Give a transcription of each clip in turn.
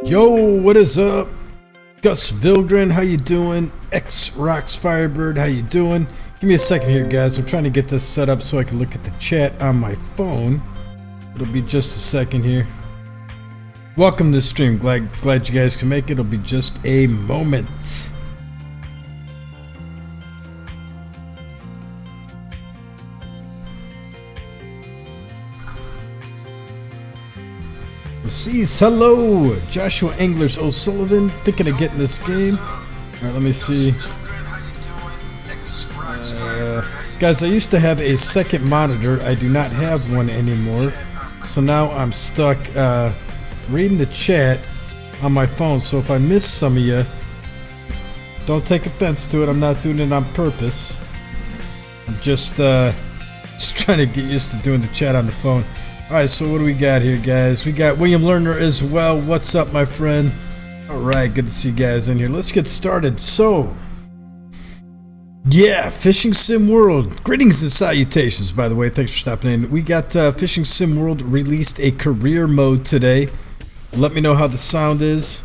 Yo, what is up? Gus Vildren, how you doing? X Rocks Firebird, how you doing? Give me a second here, guys. I'm trying to get this set up so I can look at the chat on my phone. It'll be just a second here. Welcome to the stream. Glad you guys can make it. It'll be just a moment. Sees, hello, Joshua Anglers O'Sullivan, thinking of getting this game. Alright, let me see. Guys, I used to have a second monitor. I do not have one anymore. So now I'm stuck reading the chat on my phone. So if I miss some of you, don't take offense to it. I'm not doing it on purpose. I'm just trying to get used to doing the chat on the phone. Alright, so what do we got here, guys? We got William Lerner as well. What's up, my friend? Alright, good to see you guys in here. Let's get started. So, yeah, Fishing Sim World. Greetings and salutations, by the way. Thanks for stopping in. We got Fishing Sim World released a career mode today. Let me know how the sound is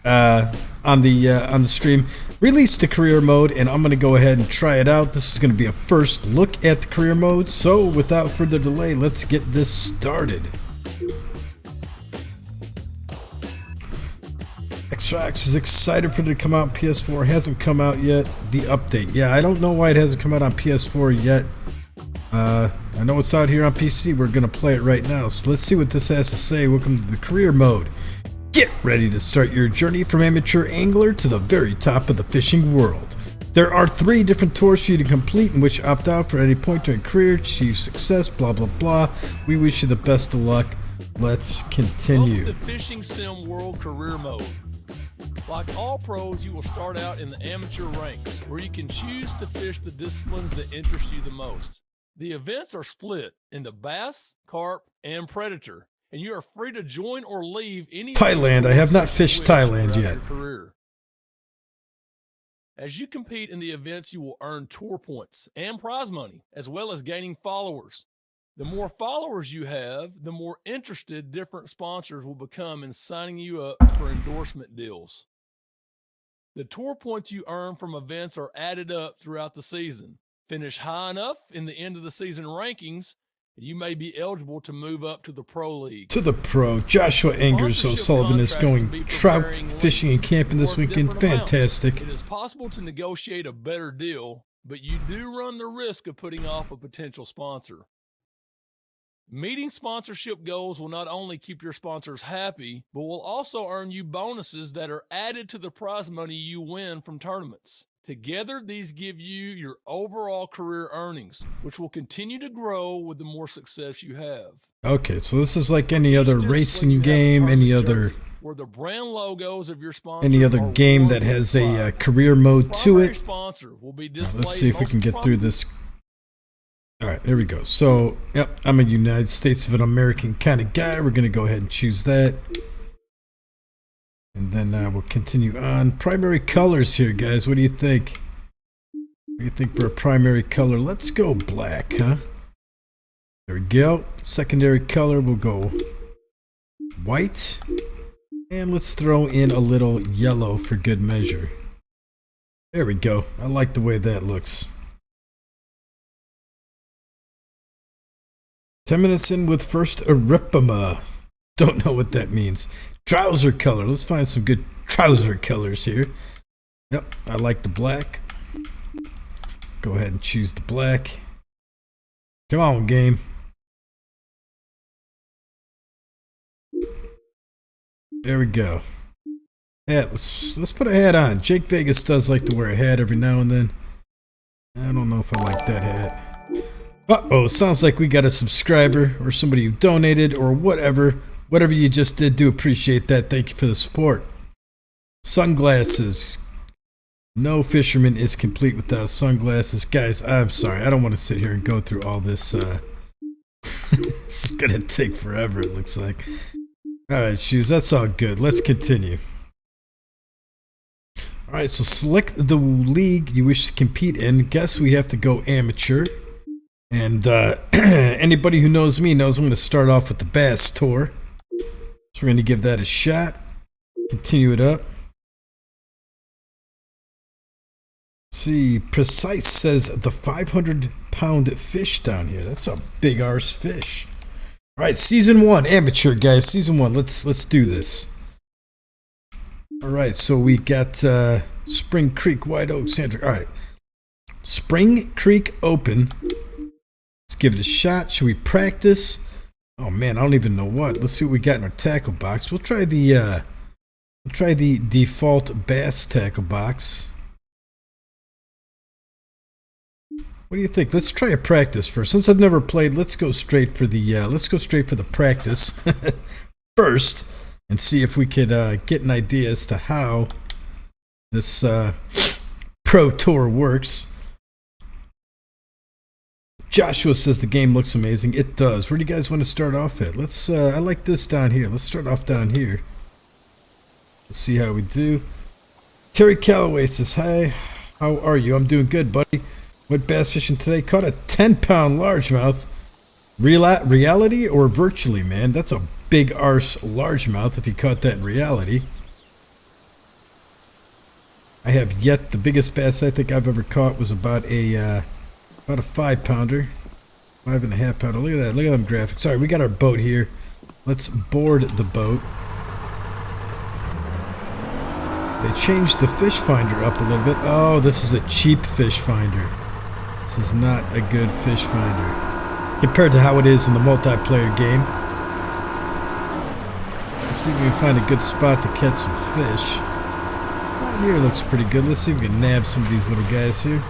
on the stream. Released the career mode, and I'm going to go ahead and try it out. This is going to be a first look at the career mode. So, without further delay, let's get this started. X-Trax is excited for it to come out on PS4. It hasn't come out yet. The update. Yeah, I don't know why it hasn't come out on PS4 yet. I know it's out here on PC. We're going to play it right now. So let's see what this has to say. Welcome to the career mode. Get ready to start your journey from amateur angler to the very top of the fishing world. There are 3 different tours for you to complete in which opt out for any point during career, achieve success, blah blah blah. We wish you the best of luck. Let's continue. Welcome to Fishing Sim World Career Mode. Like all pros, you will start out in the amateur ranks, where you can choose to fish the disciplines that interest you the most. The events are split into bass, carp, and predator, and you are free to join or leave any Thailand. I have not fished Thailand yet. Career. As you compete in the events, you will earn tour points and prize money, as well as gaining followers. The more followers you have, the more interested different sponsors will become in signing you up for endorsement deals. The tour points you earn from events are added up throughout the season. Finish high enough in the end of the season rankings, you may be eligible to move up to the Pro League. To the Pro. Joshua Angers O'Sullivan is going trout fishing and camping this weekend. Fantastic. It is possible to negotiate a better deal, but you do run the risk of putting off a potential sponsor. Meeting sponsorship goals will not only keep your sponsors happy, but will also earn you bonuses that are added to the prize money you win from tournaments. Together, these give you your overall career earnings, which will continue to grow with the more success you have. Okay, so this is like any other racing game, any other where the brand logos of your sponsor, any other game that has a career mode to it. Let's see if we can get through this. All right, there we go. So, yep, I'm a United States of American kind of guy. We're going to go ahead and choose that. And then we'll continue on. Primary colors here, guys. What do you think? What do you think for a primary color? Let's go black, huh? There we go. Secondary color, we'll go white. And let's throw in a little yellow for good measure. There we go. I like the way that looks. 10 minutes in with first Aripima. Don't know what that means. Trouser color. Let's find some good trouser colors here. Yep, I like the black. Go ahead and choose the black. Come on, game. There we go. Yeah, let's put a hat on. Jake Vegas does like to wear a hat every now and then. I don't know if I like that hat. Uh-oh, sounds like we got a subscriber or somebody who donated or whatever. Whatever you just did, do appreciate that. Thank you for the support. Sunglasses. No fisherman is complete without sunglasses. Guys, I'm sorry. I don't want to sit here and go through all this. It's going to take forever, it looks like. Alright, shoes. That's all good. Let's continue. Alright, so select the league you wish to compete in. Guess we have to go amateur. And anybody who knows me knows I'm going to start off with the Bass Tour. So we're going to give that a shot. Continue it up. Let's see, Precise says the 500-pound fish down here. That's a big arse fish. All right, season 1, amateur guys. Season 1. Let's do this. All right, so we got Spring Creek, White Oak, Sandra. All right, Spring Creek Open. Let's give it a shot. Should we practice? Oh man, I don't even know what. Let's see what we got in our tackle box. We'll try the default bass tackle box. What do you think? Let's try a practice first. Since I've never played, let's go straight for the practice first and see if we could get an idea as to how this pro tour works. Joshua says the game looks amazing. It does. Where do you guys want to start off at? Let's I like this down here. Let's start off down here. Let's see how we do. Terry Calloway says, "Hi, how are you? I'm doing good, buddy. Went bass fishing today. Caught a 10-pound largemouth. Reality or virtually, man? That's a big arse largemouth if you caught that in reality. I have yet. The biggest bass I think I've ever caught was about a 5-pounder. 5.5-pounder. Look at that. Look at them graphics. Sorry, we got our boat here. Let's board the boat. They changed the fish finder up a little bit. Oh, this is a cheap fish finder. This is not a good fish finder compared to how it is in the multiplayer game. Let's see if we can find a good spot to catch some fish. Right here looks pretty good. Let's see if we can nab some of these little guys here.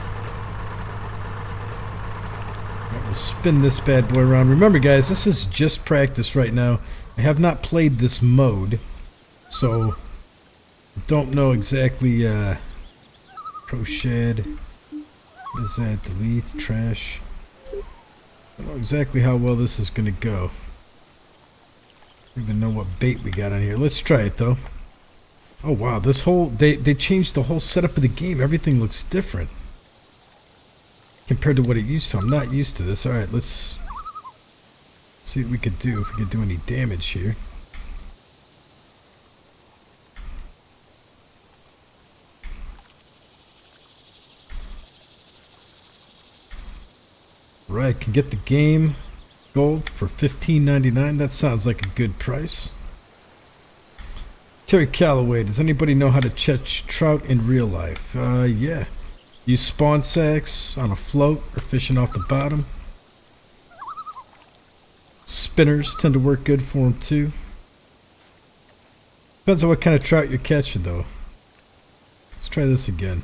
Alright, we'll spin this bad boy around. Remember guys, this is just practice right now. I have not played this mode, so don't know exactly. Pro shed. What is that? Delete, trash. I don't know exactly how well this is going to go. I don't even know what bait we got on here. Let's try it though. Oh wow, this whole they changed the whole setup of the game. Everything looks different compared to what it used to. I'm not used to this. All right, let's see what we could do, if we could do any damage here. Right, can get the game gold for $15.99. That sounds like a good price. Terry Calloway, does anybody know how to catch trout in real life? Yeah. Use spawn sacks on a float or fishing off the bottom. Spinners tend to work good for them too. Depends on what kind of trout you're catching though. Let's try this again.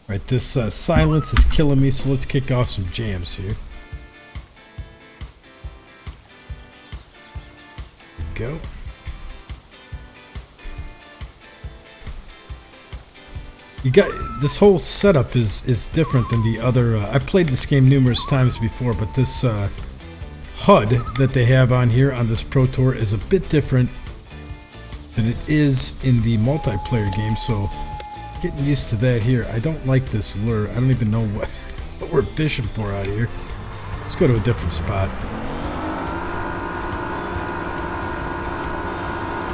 Alright, this silence is killing me, so let's kick off some jams here. There we go. You got this whole setup is different than the other. I played this game numerous times before, but this HUD that they have on here on this Pro Tour is a bit different than it is in the multiplayer game. So getting used to that here. I don't like this lure. I don't even know what we're fishing for out here. Let's go to a different spot.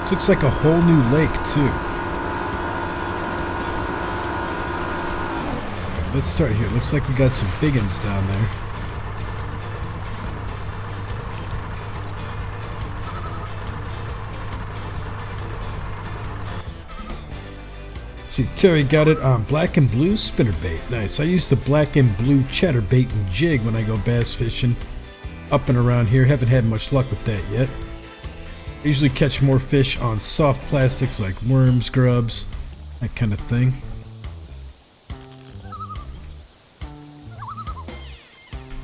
This looks like a whole new lake too. Right, let's start here. Looks like we got some big uns down there. See, Terry got it on black and blue spinnerbait. Nice. I use the black and blue chatterbait and jig when I go bass fishing up and around here. Haven't had much luck with that yet. I usually catch more fish on soft plastics like worms, grubs, that kind of thing.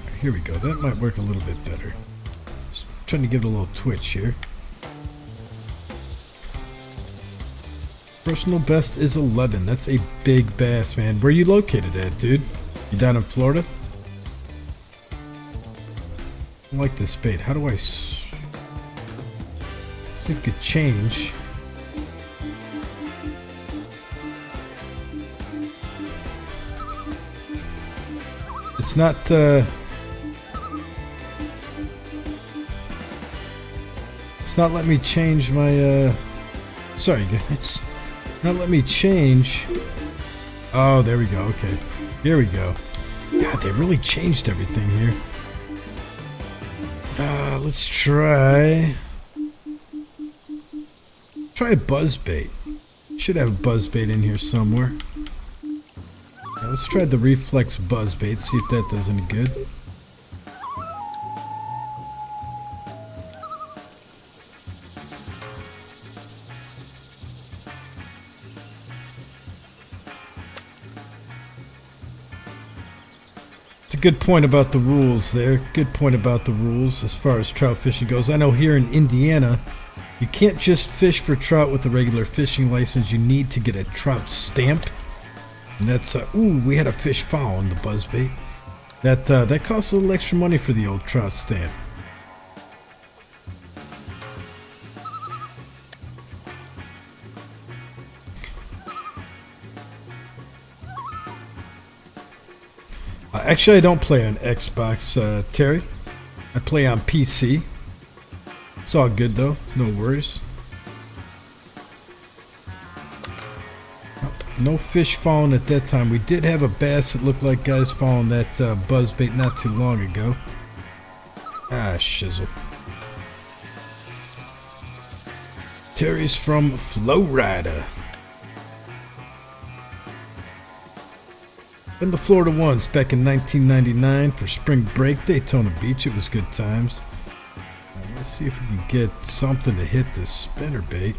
Right, here we go. That might work a little bit better. Just trying to give it a little twitch here. Personal best is 11. That's a big bass, man. Where are you located at, dude? You down in Florida? I like this bait. How do I see if it could change? It's not it's not letting me change my sorry guys. Not let me change. Oh, there we go. Okay. Here we go. God, they really changed everything here. Let's try a buzzbait. Should have a buzzbait in here somewhere. Let's try the reflex buzzbait, see if that does any good. It's a good point about the rules there. Good point about the rules as far as trout fishing goes. I know here in Indiana, you can't just fish for trout with a regular fishing license. You need to get a trout stamp. And that's, ooh, we had a fish foul on the buzzbait. That costs a little extra money for the old trout stamp. Actually, I don't play on Xbox, Terry. I play on PC. It's all good, though. No worries. No fish falling at that time. We did have a bass that looked like guys falling that buzzbait not too long ago. Ah, shizzle. Terry's from Florida. Been to Florida once back in 1999 for spring break, Daytona Beach. It was good times. Let's see if we can get something to hit this spinnerbait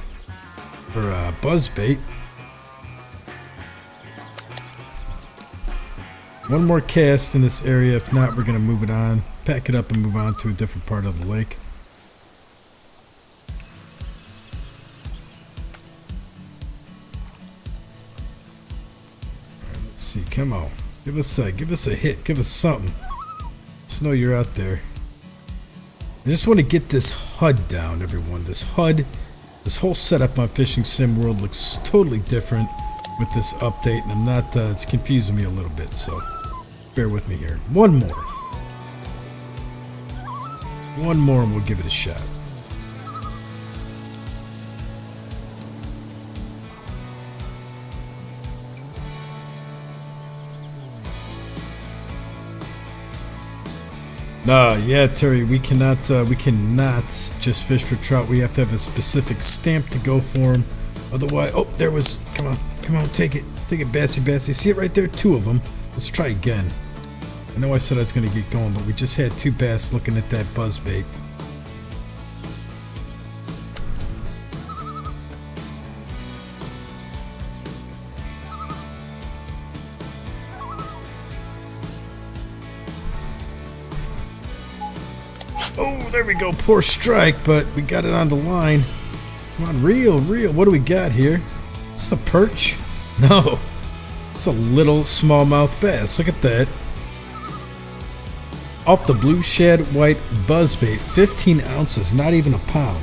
or buzzbait. One more cast in this area. If not, we're going to move it on, pack it up, and move on to a different part of the lake. Let's see. Come on, give us a hit. Give us something. Just know you're out there. I just want to get this HUD down, everyone. This HUD, this whole setup on Fishing Sim World looks totally different with this update, and I'm not. It's confusing me a little bit, so bear with me here. One more, and we'll give it a shot. Yeah, Terry, we cannot just fish for trout. We have to have a specific stamp to go for them. Otherwise, oh, there was, come on, take it, Bassy. See it right there? Two of them. Let's try again. I know I said I was going to get going, but we just had two bass looking at that buzzbait. Oh, there we go. Poor strike, but we got it on the line. Come on, reel. What do we got here? Is this a perch? No. It's a little smallmouth bass. Look at that. Off the blue shad white buzzbait. 15 ounces, not even a pound.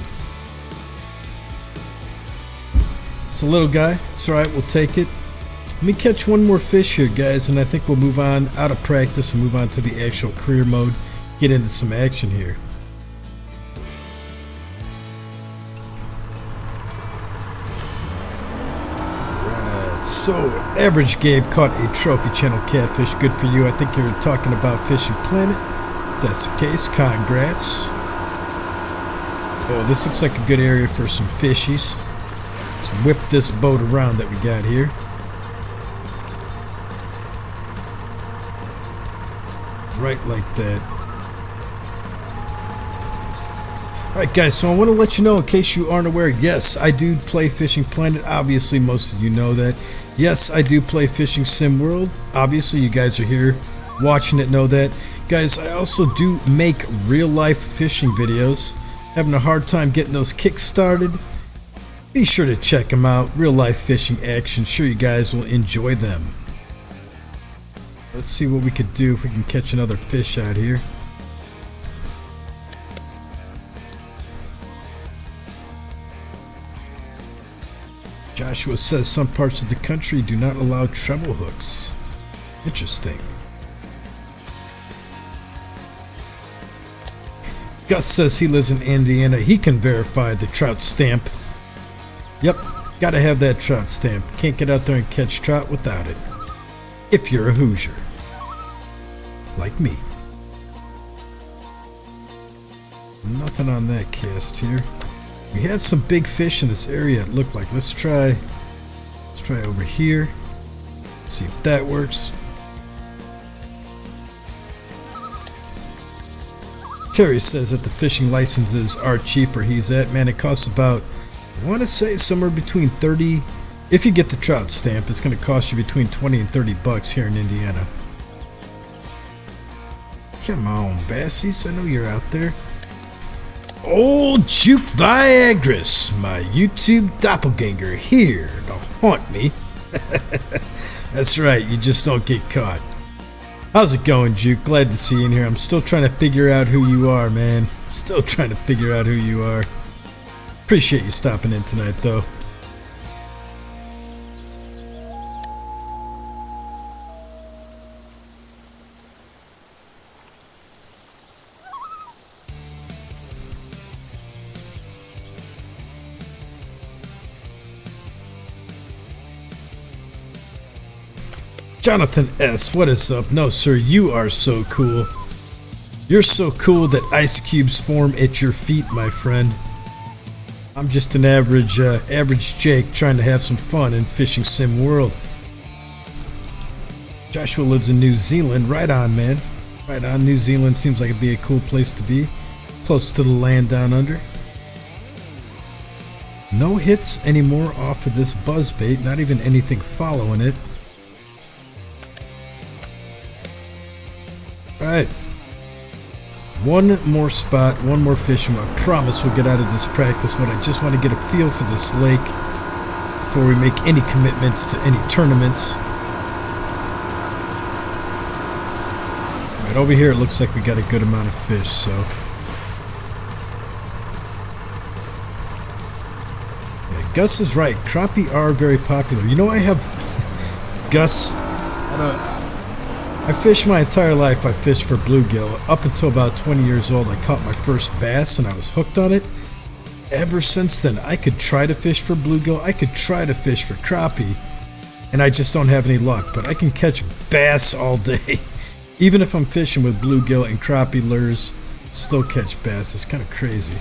It's a little guy. It's alright, we'll take it. Let me catch one more fish here, guys, and I think we'll move on out of practice and move on to the actual career mode. Get into some action here. Right, so Average Gabe caught a Trophy Channel catfish. Good for you. I think you're talking about Fishing Planet. If that's the case, congrats. Oh, this looks like a good area for some fishies. Let's whip this boat around that we got here. Right like that. Alright guys, so I want to let you know, in case you aren't aware, yes, I do play Fishing Planet. Obviously, most of you know that. Yes, I do play Fishing Sim World. Obviously, you guys are here watching it, know that. Guys, I also do make real-life fishing videos. Having a hard time getting those kicks started. Be sure to check them out. Real-life fishing action. Sure you guys will enjoy them. Let's see what we could do if we can catch another fish out here. Joshua says some parts of the country do not allow treble hooks. Interesting. Gus says he lives in Indiana. He can verify the trout stamp. Yep, gotta have that trout stamp. Can't get out there and catch trout without it. If you're a Hoosier. Like me. Nothing on that cast here. We had some big fish in this area, it looked like. Let's try over here. See if that works. Terry says that the fishing licenses are cheaper. He's at, man, it costs about, I want to say somewhere between 30, if you get the trout stamp, it's going to cost you between 20 and 30 bucks here in Indiana. Come on, Bassies, I know you're out there. Old Juke Viagris, my YouTube doppelganger, here to haunt me. That's right, you just don't get caught. How's it going, Juke? Glad to see you in here. I'm still trying to figure out who you are, man. Still trying to figure out who you are. Appreciate you stopping in tonight, though. Jonathan S., what is up? No, sir, you are so cool. You're so cool that ice cubes form at your feet, my friend. I'm just an average Jake trying to have some fun in Fishing Sim World. Joshua lives in New Zealand. Right on, man. Right on. New Zealand seems like it'd be a cool place to be. Close to the land down under. No hits anymore off of this buzzbait. Not even anything following it. Alright, one more spot, one more fishing. I promise we'll get out of this practice mode. I just want to get a feel for this lake before we make any commitments to any tournaments. Alright, over here it looks like we got a good amount of fish, so. Yeah, Gus is right. Crappie are very popular. You know, I have Gus, I fished my entire life. I fished for bluegill. Up until about 20 years old, I caught my first bass and I was hooked on it. Ever since then, I could try to fish for bluegill. I could try to fish for crappie, and I just don't have any luck. But I can catch bass all day. Even if I'm fishing with bluegill and crappie lures, still catch bass. It's kind of crazy.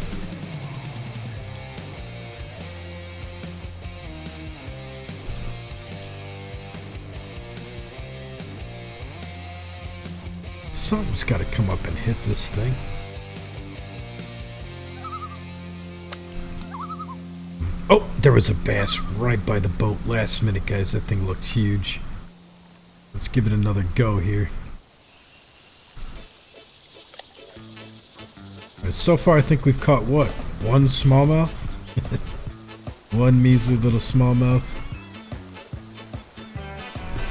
Something's got to come up and hit this thing. Oh, there was a bass right by the boat last minute, guys. That thing looked huge. Let's give it another go here. All right, so far I think we've caught what? One smallmouth? One measly little smallmouth.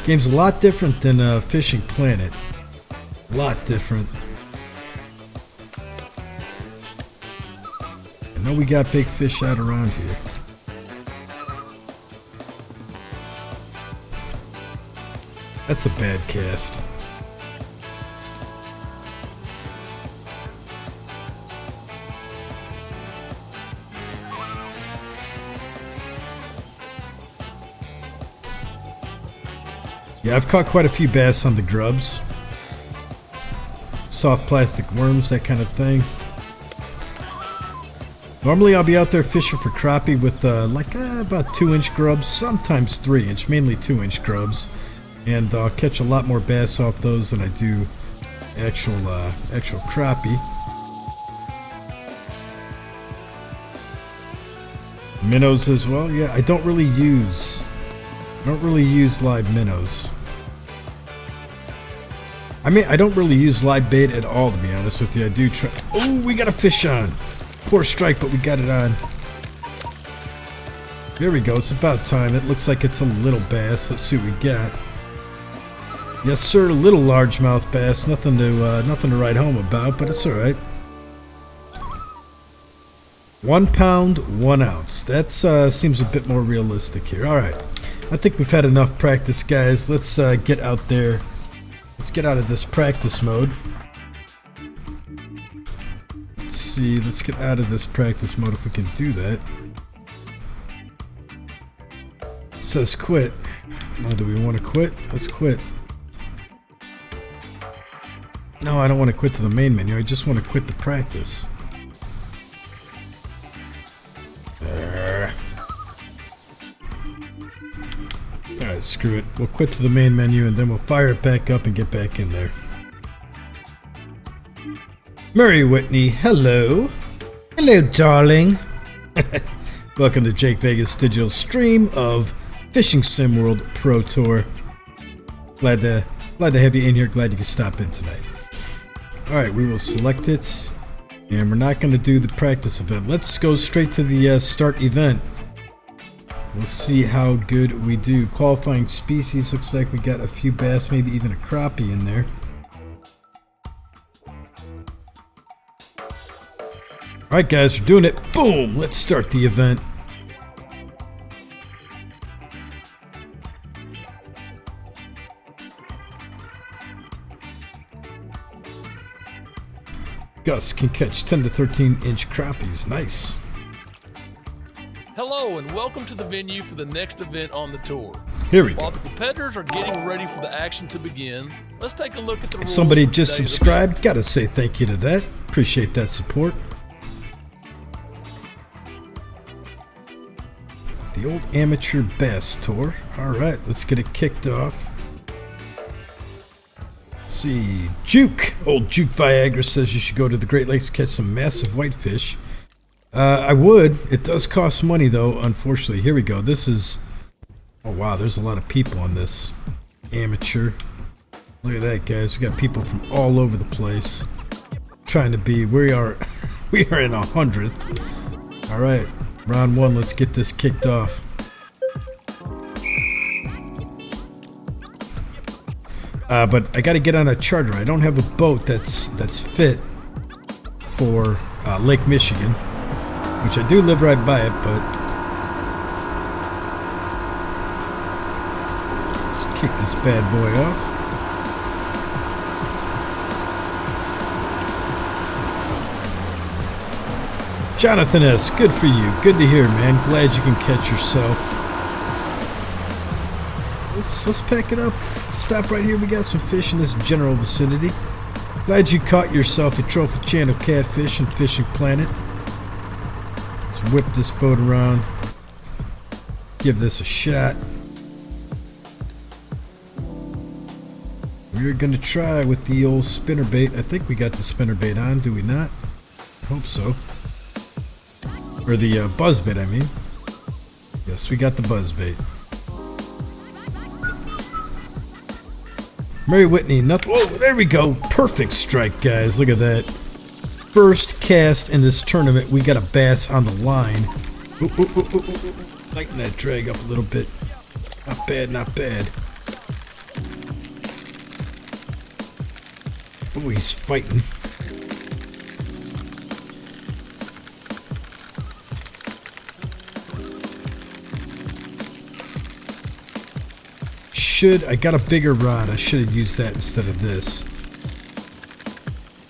Game's a lot different than Fishing Planet. A lot different. I know we got big fish out around here. That's a bad cast. Yeah, I've caught quite a few bass on the grubs. Soft plastic worms, that kind of thing. Normally I'll be out there fishing for crappie with about 2-inch grubs, sometimes 3-inch, mainly 2-inch grubs. And I'll catch a lot more bass off those than I do actual crappie. Minnows as well. Yeah, I don't really use live minnows. I mean, I don't really use live bait at all, to be honest with you. I do try. Oh, we got a fish on. Poor strike, but we got it on. There we go. It's about time. It looks like it's a little bass. Let's see what we got. Yes, sir. Little largemouth bass. Nothing to write home about, but it's all right. 1 pound, 1 ounce. That seems a bit more realistic here. All right. I think we've had enough practice, guys. Let's get out there. Let's get out of this practice mode. Let's see. Let's get out of this practice mode if we can do that. It says quit. Now, do we want to quit? Let's quit. No, I don't want to quit to the main menu. I just want to quit the practice. Alright, screw it. We'll quit to the main menu and then we'll fire it back up and get back in there. Murray Whitney, hello. Hello, darling. Welcome to Jake Vegas' digital stream of Fishing Sim World Pro Tour. Glad to have you in here. Glad you could stop in tonight. Alright, we will select it. And we're not going to do the practice event. Let's go straight to the start event. We'll see how good we do. Qualifying species. Looks like we got a few bass, maybe even a crappie in there. Alright guys, we're doing it. Boom! Let's start the event. Gus can catch 10 to 13 inch crappies. Nice. Hello and welcome to the venue for the next event on the tour. Here we While go. the competitors are getting ready for the action to begin, let's take a look at the rules. Somebody for just today's subscribed. event. Gotta say thank you to that. Appreciate that support. The old amateur bass tour. Alright, let's get it kicked off. Let's see. Juke! Old Juke Viagra says you should go to the Great Lakes to catch some massive whitefish. I would. It does cost money though, unfortunately. Here we go. This is... Oh wow, there's a lot of people on this. Amateur. Look at that, guys. We got people from all over the place. Trying to be... We are in 100th. Alright. Round 1. Let's get this kicked off. But I got to get on a charter. I don't have a boat that's fit for Lake Michigan, which I do live right by it, but let's kick this bad boy off. Jonathan S., good for you. Good to hear, man. Glad you can catch yourself. Let's pack it up. Stop right here. We got some fish in this general vicinity. Glad you caught yourself a Trophy Channel catfish and Fishing Planet. Let's whip this boat around. Give this a shot. We're going to try with the old spinnerbait. I think we got the spinnerbait on, do we not? I hope so. Or the buzzbait, I mean. Yes, we got the buzzbait. Mary Whitney, nothing. Whoa, there we go. Perfect strike, guys. Look at that. First cast in this tournament, we got a bass on the line. Ooh, ooh, ooh, ooh, ooh. Lighten that drag up a little bit. Not bad, not bad. Oh, he's fighting. I got a bigger rod. I should have used that instead of this.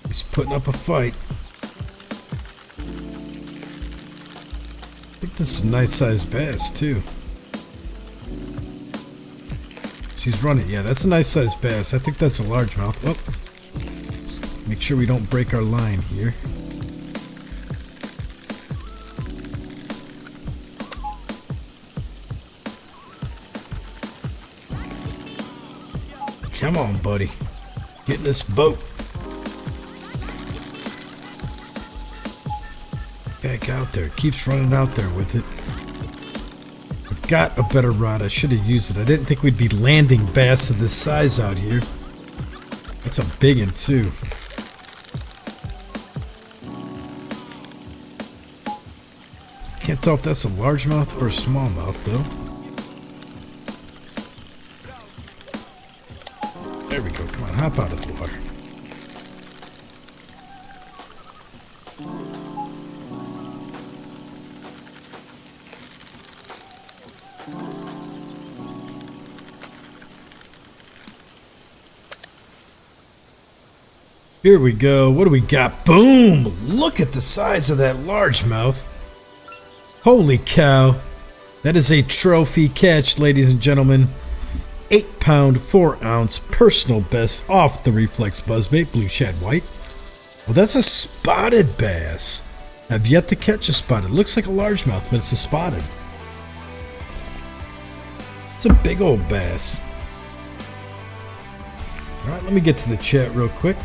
He's putting up a fight. I think this is a nice sized bass too. She's running. Yeah, that's a nice sized bass. I think that's a largemouth. Oh, let's make sure we don't break our line here. Come on, buddy. Get in this boat. Back out there. Keeps running out there with it. got a better rod. I should have used it. I didn't think we'd be landing bass of this size out here. That's a big one too. Can't tell if that's a largemouth or a smallmouth though. There we go. Come on, hop out of the water. Here we go. What do we got? Boom! Look at the size of that largemouth. Holy cow. That is a trophy catch, ladies and gentlemen. 8 pound, 4 ounce personal best off the Reflex Buzzbait, blue shad white. Well, that's a spotted bass. I've yet to catch a spotted. It looks like a largemouth, but it's a spotted. It's a big old bass. All right, let me get to the chat real quick.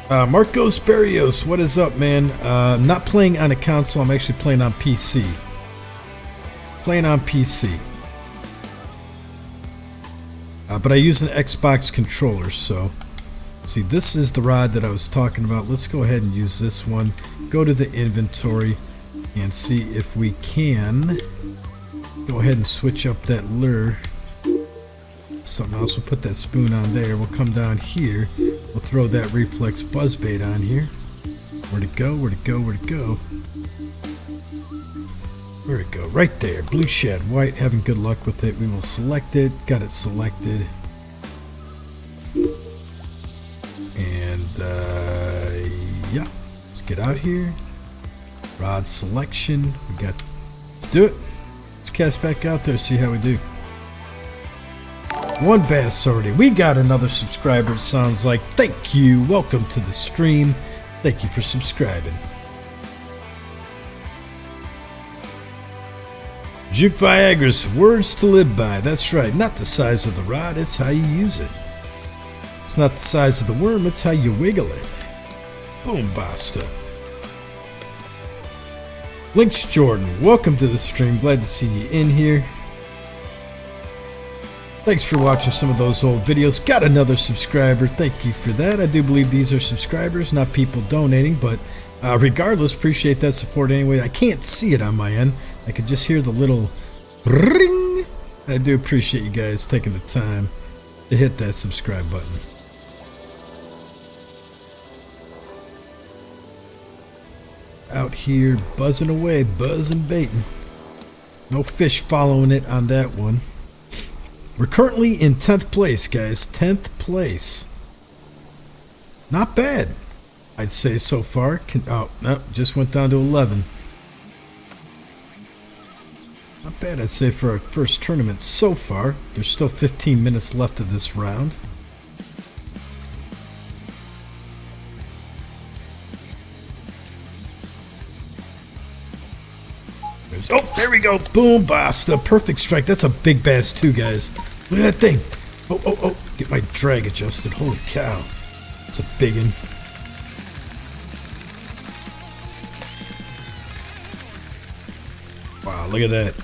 Marcos Barrios, what is up, man? I'm not playing on a console. I'm actually playing on PC. Playing on PC. But I use an Xbox controller, so... See, this is the rod that I was talking about. Let's go ahead and use this one. Go to the inventory and see if we can go ahead and switch up that lure. Something else. We'll put that spoon on there. We'll come down here. We'll throw that Reflex Buzzbait on here. Where'd it go? Where'd it go? Where'd it go? Where'd it go? Right there. Blue shad white. Having good luck with it. We will select it. Got it selected. And, yeah. Let's get out here. Rod selection. We got... Let's do it. Let's cast back out there. See how we do. One bass already. We got another subscriber, it sounds like. Thank you. Welcome to the stream. Thank you for subscribing. Juke Viagra's words to live by. That's right. Not the size of the rod, it's how you use it. It's not the size of the worm, it's how you wiggle it. Boom, basta. Links Jordan, welcome to the stream. Glad to see you in here. Thanks for watching some of those old videos. Got another subscriber. Thank you for that. I do believe these are subscribers, not people donating, but regardless, appreciate that support anyway. I can't see it on my end. I could just hear the little ring. I do appreciate you guys taking the time to hit that subscribe button. Out here buzzing away, buzzing baiting. No fish following it on that one. We're currently in 10th place, guys. 10th place. Not bad, I'd say so far. Oh, no, just went down to 11. Not bad, I'd say, for our first tournament so far. There's still 15 minutes left of this round. Oh, there we go. Boom, basta. Perfect strike. That's a big bass too, guys. Look at that thing. Oh, oh, oh. Get my drag adjusted. Holy cow. It's a big one. Wow, look at that.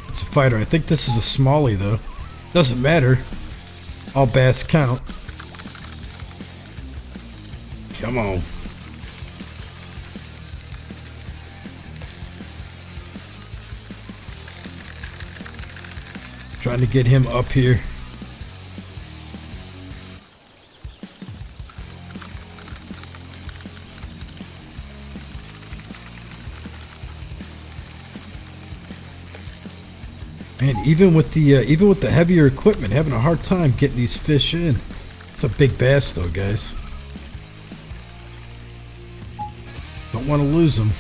It's a fighter. I think this is a smallie, though. Doesn't matter. All bass count. Come on. Trying to get him up here. Man, even with the heavier equipment, having a hard time getting these fish in. It's a big bass though, guys. Don't want to lose them.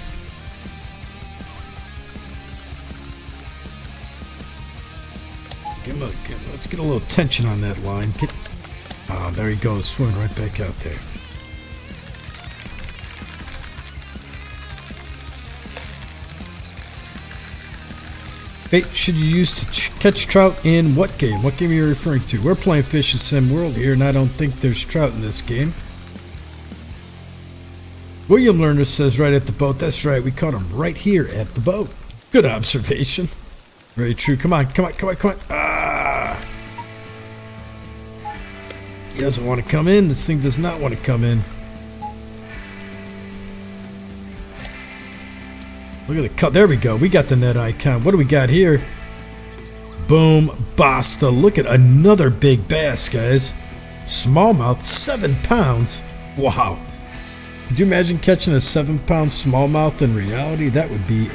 Let's get a little tension on that line. Oh, there he goes, swimming right back out there. Bait should you use to catch trout in what game? What game are you referring to? We're playing Fish and Sim World here, and I don't think there's trout in this game. William Lerner says right at the boat. That's right, we caught him right here at the boat. Good observation. Very true. Come on, come on, come on, come on. Ah! He doesn't want to come in. This thing does not want to come in. Look at the cut. There we go. We got the net icon. What do we got here? Boom. Basta. Look at another big bass, guys. Smallmouth, 7 pounds. Wow. Could you imagine catching a 7-pound smallmouth in reality? That would be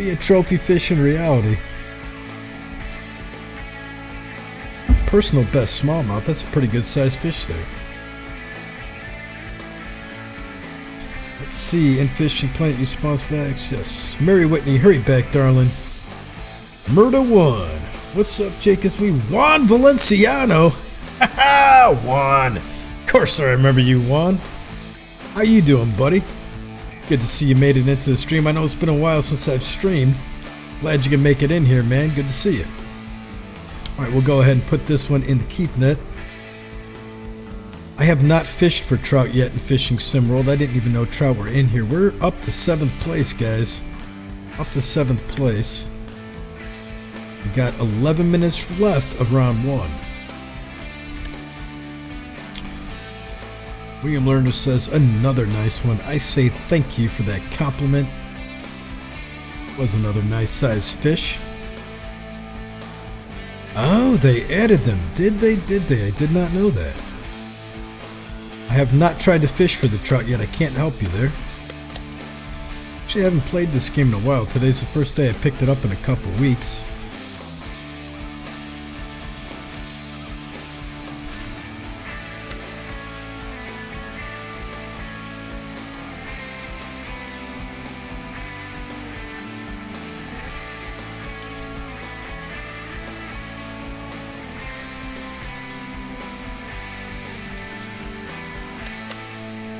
a trophy fish in reality. Personal best smallmouth. That's a pretty good sized fish there. Let's see. In Fishing Planet, you sponsor bags. Yes. Mary Whitney, hurry back, darling. Murder 1. What's up, Jake? It's me, Juan Valenciano. Ha Juan. Of course I remember you, Juan. How you doing, buddy? Good to see you made it into the stream. I know it's been a while since I've streamed. Glad you can make it in here, man. Good to see you. Alright, we'll go ahead and put this one in the keep net. I have not fished for trout yet in Fishing Sim World. I didn't even know trout were in here. We're up to 7th place, guys. Up to 7th place. We got 11 minutes left of round 1. William Lerner says, another nice one. I say thank you for that compliment. Was another nice sized fish. Oh, they added them. Did they? Did they? I did not know that. I have not tried to fish for the trout yet. I can't help you there. Actually, I haven't played this game in a while. Today's the first day I picked it up in a couple weeks.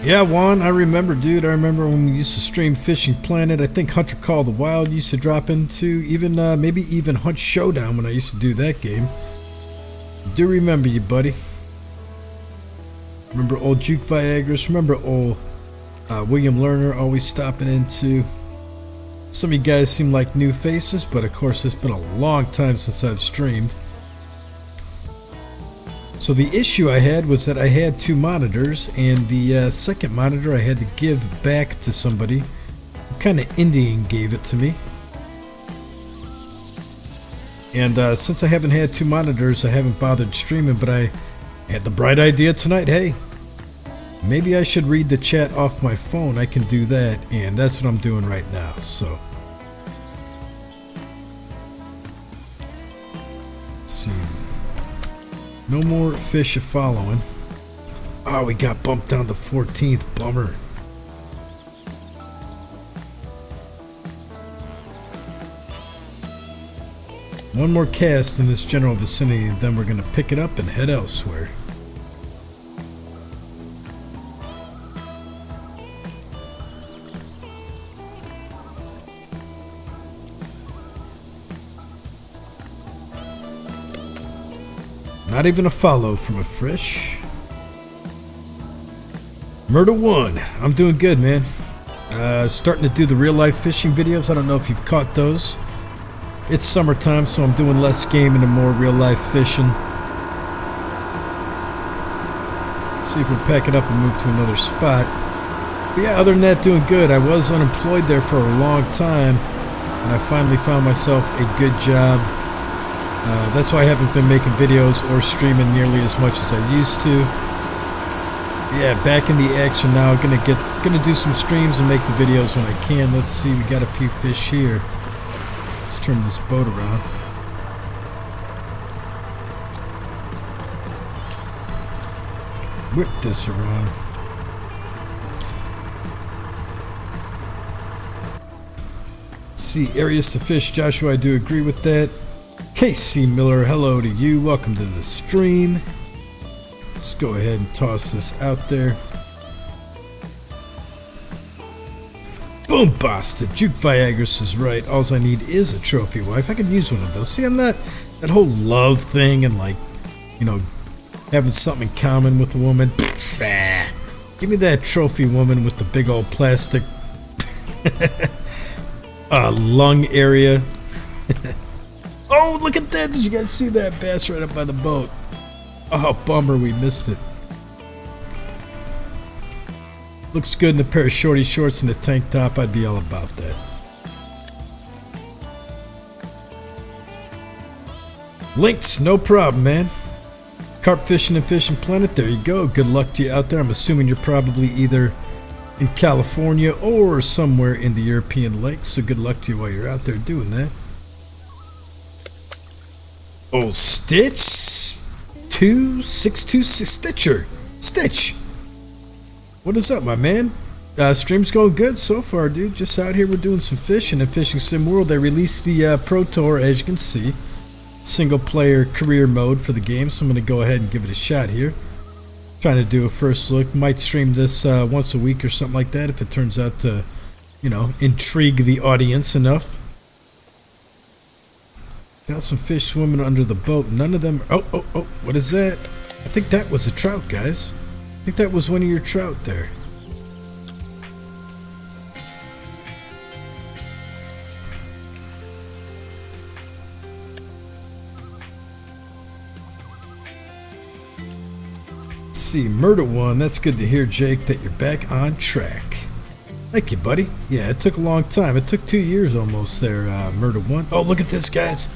Yeah, Juan, I remember, dude. I remember when we used to stream Fishing Planet. I think Hunter Call the Wild used to drop into, even maybe even Hunt Showdown when I used to do that game. I do remember you, buddy. Remember old Juke Viagras. Remember old William Lerner always stopping into. Some of you guys seem like new faces, but of course it's been a long time since I've streamed. So the issue I had was that I had 2 monitors, and the second monitor I had to give back to somebody who kind of Indian gave it to me. And since I haven't had 2 monitors, I haven't bothered streaming, but I had the bright idea tonight, hey, maybe I should read the chat off my phone. I can do that, and that's what I'm doing right now. So let's see. No more fish are following. Oh, we got bumped down to 14th. Bummer. One more cast in this general vicinity, and then we're going to pick it up and head elsewhere. Not even a follow from a fresh. Murder 1. I'm doing good, man. Starting to do the real life fishing videos. I don't know if you've caught those. It's summertime, so I'm doing less gaming and more real life fishing. Let's see if we're packing up and move to another spot. But yeah, other than that, doing good. I was unemployed there for a long time, and I finally found myself a good job. That's why I haven't been making videos or streaming nearly as much as I used to. Yeah, back in the action now. Gonna do some streams and make the videos when I can. Let's see, we got a few fish here. Let's turn this boat around. Whip this around. Let's see, areas to fish. Joshua, I do agree with that. Casey Miller, hello to you. Welcome to the stream. Let's go ahead and toss this out there. Boom, bastard. Juke Viagras is right. All I need is a trophy wife. I could use one of those. See, I'm not that whole love thing and like, you know, having something in common with a woman. Give me that trophy woman with the big old plastic lung area. Oh, look at that. Did you guys see that bass right up by the boat? Oh, bummer, we missed it. Looks good in a pair of shorty shorts and a tank top. I'd be all about that. Links, no problem, man. Carp fishing and Fishing Planet, there you go. Good luck to you out there. I'm assuming you're probably either in California or somewhere in the European lakes, so good luck to you while you're out there doing that. Oh, Stitch 2626 Stitcher. Stitch, what is up, my man? Stream's going good so far, dude. Just out here, we're doing some fishing in Fishing Sim World. They released the Pro Tour, as you can see. Single player career mode for the game, so I'm going to go ahead and give it a shot here. Trying to do a first look. Might stream this once a week or something like that if it turns out to, you know, intrigue the audience enough. Got some fish swimming under the boat. None of them. Oh, what is that? I think that was a trout, guys. I think that was one of your trout there. Let's see, Murder One. That's good to hear, Jake, that you're back on track. Thank you, buddy. Yeah, it took a long time. It took 2 years almost there, Murder One. Oh, look at this, guys.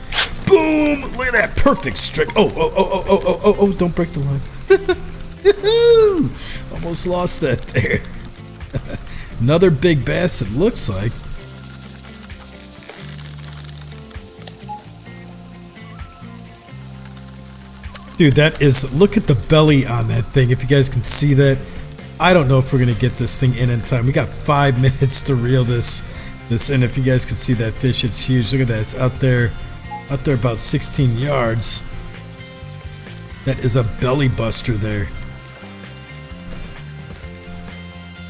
Boom! Look at that perfect strike. Oh, don't break the line. Almost lost that there. Another big bass, it looks like. Dude, that is, look at the belly on that thing. If you guys can see that, I don't know if we're going to get this thing in time. We got 5 minutes to reel this in. If you guys can see that fish, it's huge. Look at that. It's out there about 16 yards. That is a belly buster there.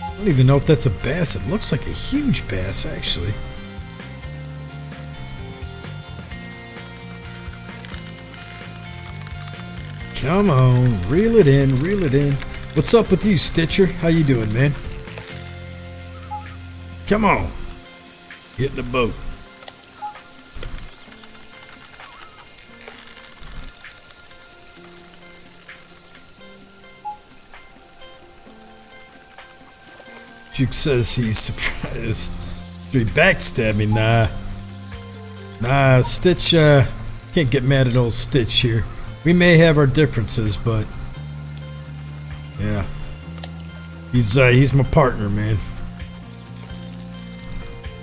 I don't even know if that's a bass. It looks like a huge bass, actually. Come on, reel it in, reel it in. What's up with you, Stitcher? How you doing, man? Come on, get in the boat. Juke says he's surprised. He backstabbed me. Nah, Stitch, can't get mad at old Stitch here. We may have our differences, but yeah, he's my partner, man.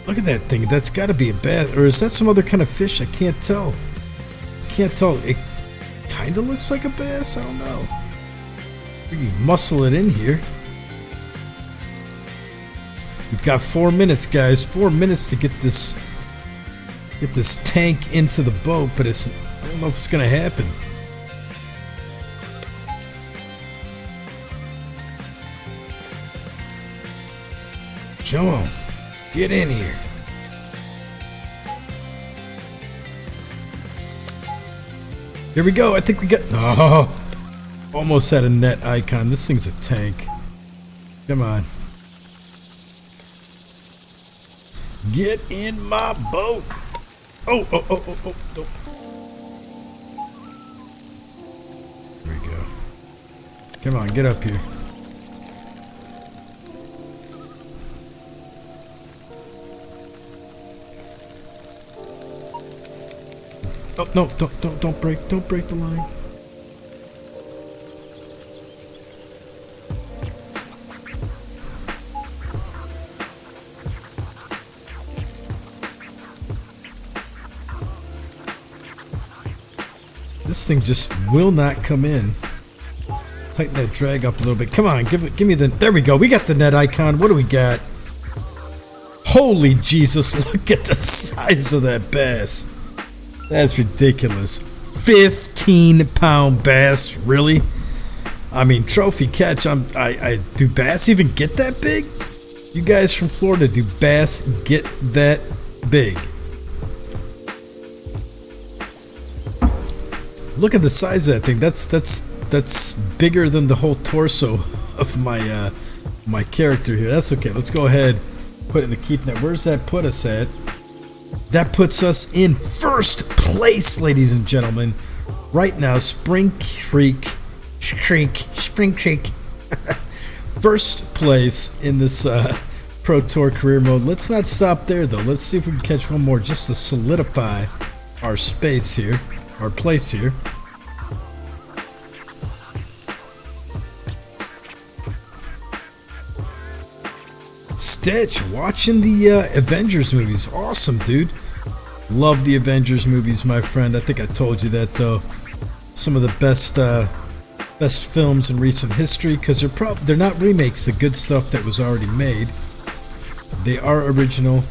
Look at that thing. That's got to be a bass, or is that some other kind of fish? I can't tell. It kind of looks like a bass. I don't know. We can muscle it in here. We've got 4 minutes, guys. 4 minutes to get this tank into the boat, but I don't know if it's gonna happen. Come on, get in here. Here we go. I think we got. Oh, almost had a net icon. This thing's a tank. Come on. Get in my boat. Oh. There we go. Come on, get up here. Oh, no, don't break the line. This thing just will not come in. Tighten that drag up a little bit. Come on, give me the. There we go. We got the net icon. What do we got? Holy Jesus! Look at the size of that bass. That's ridiculous. 15-pound bass, really? I mean, trophy catch. I do bass even get that big? You guys from Florida, do bass get that big? Look at the size of that thing. That's bigger than the whole torso of my character here. That's okay. Let's go ahead, put it in the keep net. Where's that put us at? That puts us in first place, ladies and gentlemen. Right now, Spring Creek. First place in this Pro Tour career mode. Let's not stop there, though. Let's see if we can catch one more just to solidify our space here, our place here. Stitch, watching the Avengers movies. Awesome, dude. Love the Avengers movies, my friend. I think I told you that, though. Some of the best films in recent history, because they're not remakes. The good stuff that was already made. They are original,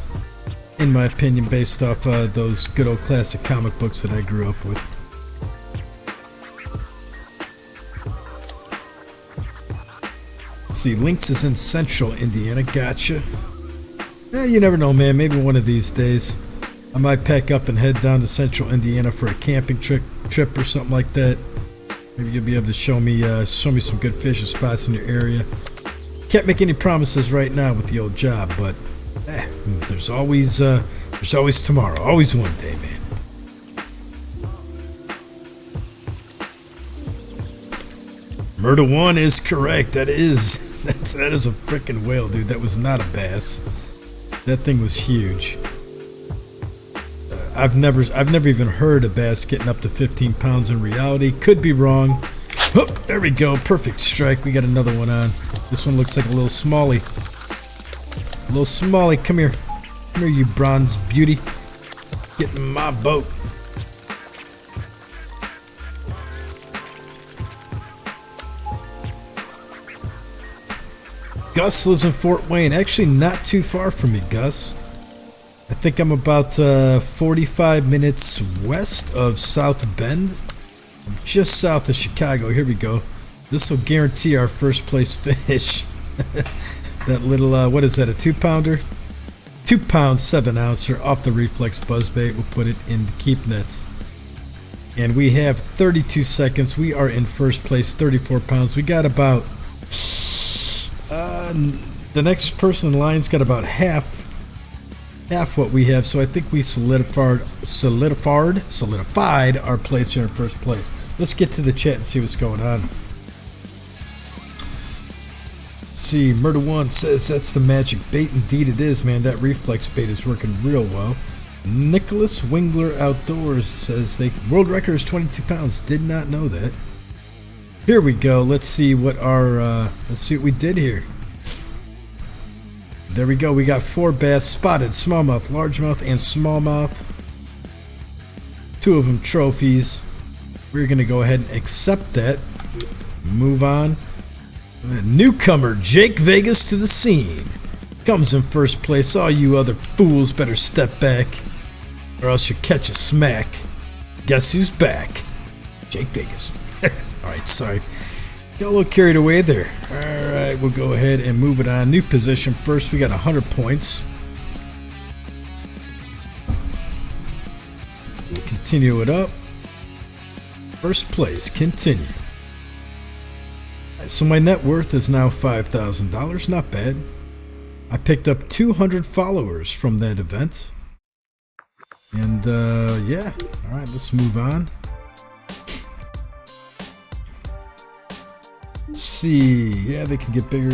in my opinion, based off those good old classic comic books that I grew up with. See, Lynx is in Central Indiana. Gotcha. You never know, man. Maybe one of these days I might pack up and head down to Central Indiana for a camping trip or something like that. Maybe you'll be able to show me some good fishing spots in your area. Can't make any promises right now with the old job, but there's always tomorrow. Always one day, man. Murder 1 is correct. That is a freaking whale, dude. That was not a bass. That thing was huge. I've never even heard a bass getting up to 15 pounds in reality. Could be wrong. Oh, there we go. Perfect strike. We got another one on. This one looks like a little smallie. A little smallie. Come here. Come here, you bronze beauty. Get in my boat. Gus lives in Fort Wayne. Actually, not too far from me, Gus. I think I'm about 45 minutes west of South Bend. I'm just south of Chicago. Here we go. This will guarantee our first place finish. That little, what is that, a 2-pounder? 2 pound, 7 ouncer off the Reflex buzzbait. We'll put it in the keep net. And we have 32 seconds. We are in first place, 34 pounds. We got about, the next person in line's got about half what we have, so I think we solidified our place here in first place. Let's get to the chat and see what's going on. Let's see, Murder 1 says that's the magic bait. Indeed it is, man. That reflex bait is working real well. Nicholas Wingler Outdoors says world record is 22 pounds. Did not know that. Here we go. Let's see what we did here. There we go. We got 4 bass: spotted, smallmouth, largemouth, and smallmouth. 2 of them trophies. We're going to go ahead and accept that. Move on. Newcomer Jake Vegas to the scene. Comes in first place. All you other fools better step back, or else you catch a smack. Guess who's back? Jake Vegas. Alright, sorry. Got a little carried away there. Alright, we'll go ahead and move it on. New position first. We got 100 points. We'll continue it up. First place, continue. Right, so my net worth is now $5,000. Not bad. I picked up 200 followers from that event. And yeah. Alright, let's move on. Let's see. Yeah, they can get bigger.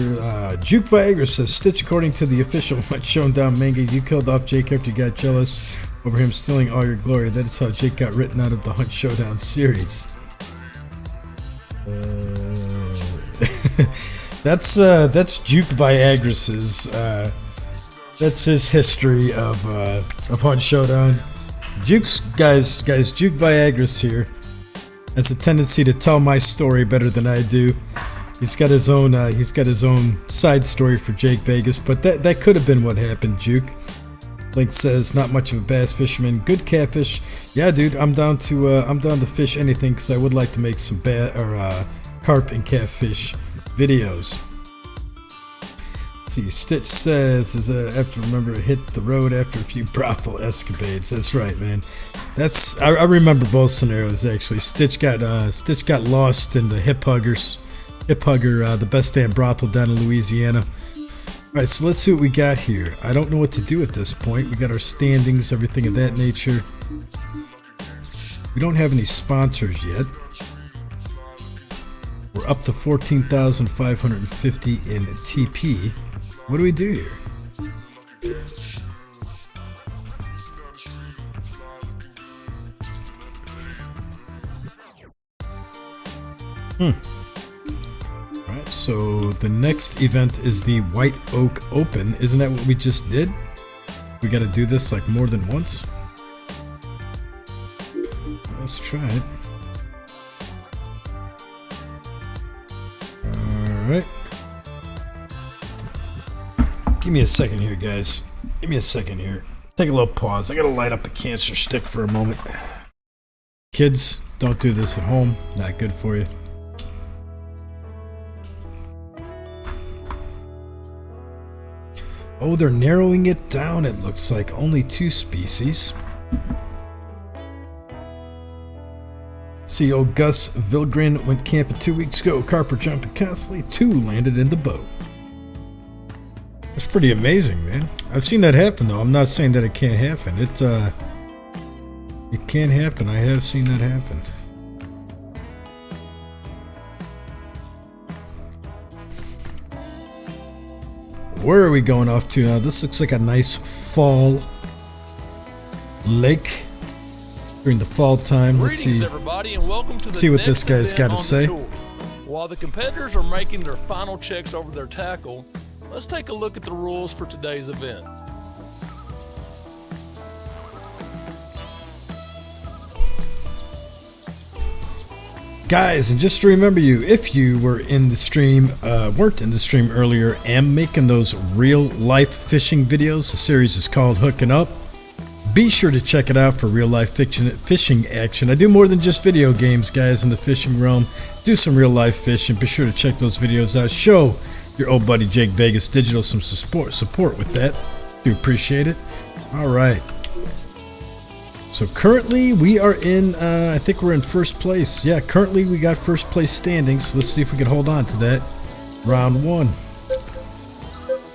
Juke Viagra says, Stitch, according to the official Hunt Showdown manga, you killed off Jake after you got jealous over him stealing all your glory. That is how Jake got written out of the Hunt Showdown series. That's Juke Viagras's. That's his history of Hunt Showdown. Juke Viagras here has a tendency to tell my story better than I do. He's got his own side story for Jake Vegas, but that could have been what happened, Juke. Link says, not much of a bass fisherman, good catfish. Yeah, dude, I'm down to fish anything because I would like to make some carp and catfish videos. Let's see, Stitch says, I have to remember to hit the road after a few brothel escapades. That's right, man. I remember both scenarios actually. Stitch got lost in the Hip Hugger, the best damn brothel down in Louisiana. Alright, so let's see what we got here. I don't know what to do at this point. We got our standings, everything of that nature. We don't have any sponsors yet. We're up to 14,550 in TP. What do we do here? Alright, so the next event is the White Oak Open. Isn't that what we just did? We gotta do this like more than once. Let's try it. Alright. Give me a second here, guys. Give me a second here. Take a little pause. I gotta light up a cancer stick for a moment. Kids, don't do this at home. Not good for you. Oh, they're narrowing it down, it looks like. Only 2 species. See, old Gus Vilgren went camping 2 weeks ago. Carper jumping constantly. 2 landed in the boat. That's pretty amazing, man. I've seen that happen, though. I'm not saying that it can't happen. It can happen. I have seen that happen. Where are we going off to now? This looks like a nice fall lake during the fall time. Let's see. Everybody, and welcome to the see what this guy's got to say. While the competitors are making their final checks over their tackle, let's take a look at the rules for today's event. Guys, and just to remember you, if you were in the stream, weren't in the stream earlier, am making those real life fishing videos. The series is called Hooking Up. Be sure to check it out for real life fishing action. I do more than just video games, guys, in the fishing realm. Do some real life fishing. Be sure to check those videos out. Show your old buddy Jake Vegas Digital some support with that. Do appreciate it. All right. So currently we are in, I think we're in first place. Yeah, currently we got first place standings. Let's see if we can hold on to that. Round 1.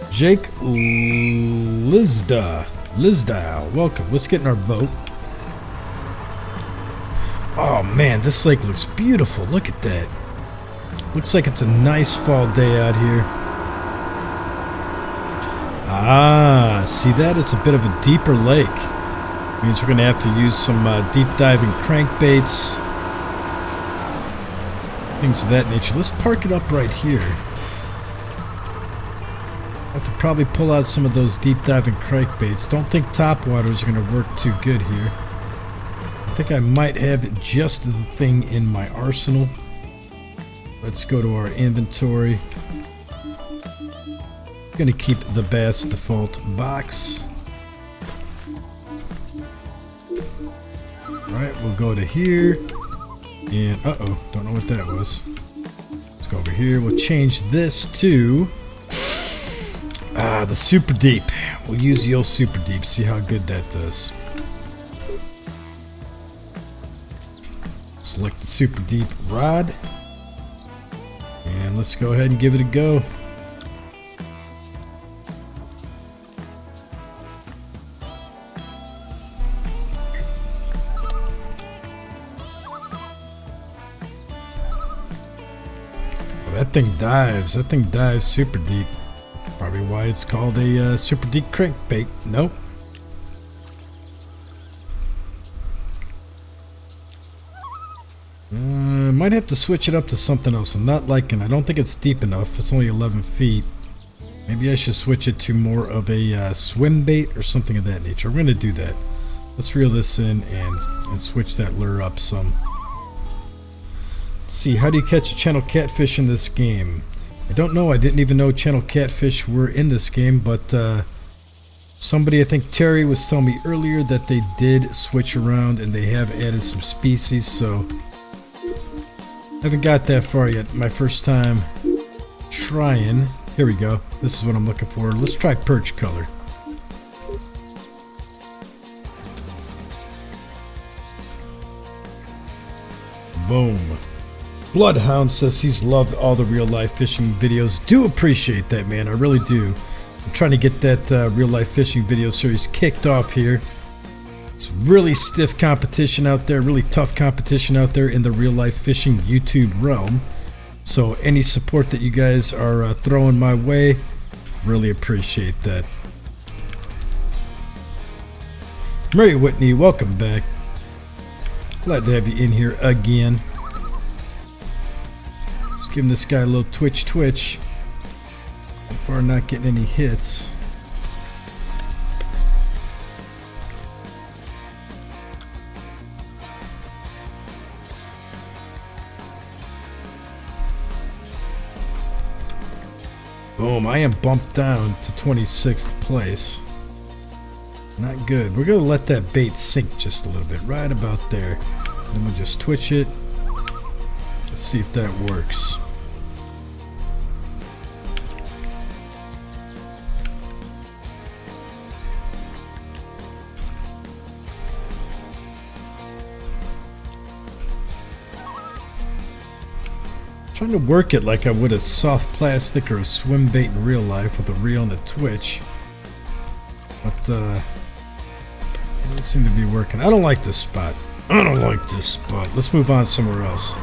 Jake Lisdow, welcome. Let's get in our boat. Oh man, this lake looks beautiful. Look at that. Looks like it's a nice fall day out here. Ah, see that? It's a bit of a deeper lake. Means we're going to have to use some deep diving crankbaits, things of that nature. Let's park it up right here. Have to probably pull out some of those deep diving crankbaits. Don't think topwaters are going to work too good here. I think I might have just the thing in my arsenal. Let's go to our inventory. Going to keep the bass default box. Alright, we'll go to here, and don't know what that was. Let's go over here, we'll change this to the super deep. We'll use the old super deep, see how good that does. Select the super deep rod, and let's go ahead and give it a go. That thing dives. That thing dives super deep. Probably why it's called a super deep crankbait. Nope. Might have to switch it up to something else. I'm not liking. I don't think it's deep enough. It's only 11 feet. Maybe I should switch it to more of a swim bait or something of that nature. We're going to do that. Let's reel this in and switch that lure up some. See, how do you catch a channel catfish in this game? I don't know. I didn't even know channel catfish were in this game, but somebody, I think Terry, was telling me earlier that they did switch around and they have added some species, so I haven't got that far yet. My first time trying. Here we go. This is what I'm looking for. Let's try perch color. Boom. Bloodhound says he's loved all the real life fishing videos. Do appreciate that, man. I really do. I'm trying to get that real life fishing video series kicked off here. It's really stiff competition out there, really tough competition out there in the real life fishing YouTube realm. So any support that you guys are throwing my way, really appreciate that. Murray Whitney, welcome back. Glad to have you in here again. Just giving this guy a little twitch. So far not getting any hits. Boom, I am bumped down to 26th place. Not good. We're going to let that bait sink just a little bit, right about there. Then we'll just twitch it. Let's see if that works. Trying to work it like I would a soft plastic or a swim bait in real life with a reel and a twitch. But, doesn't seem to be working. I don't like this spot. Let's move on somewhere else.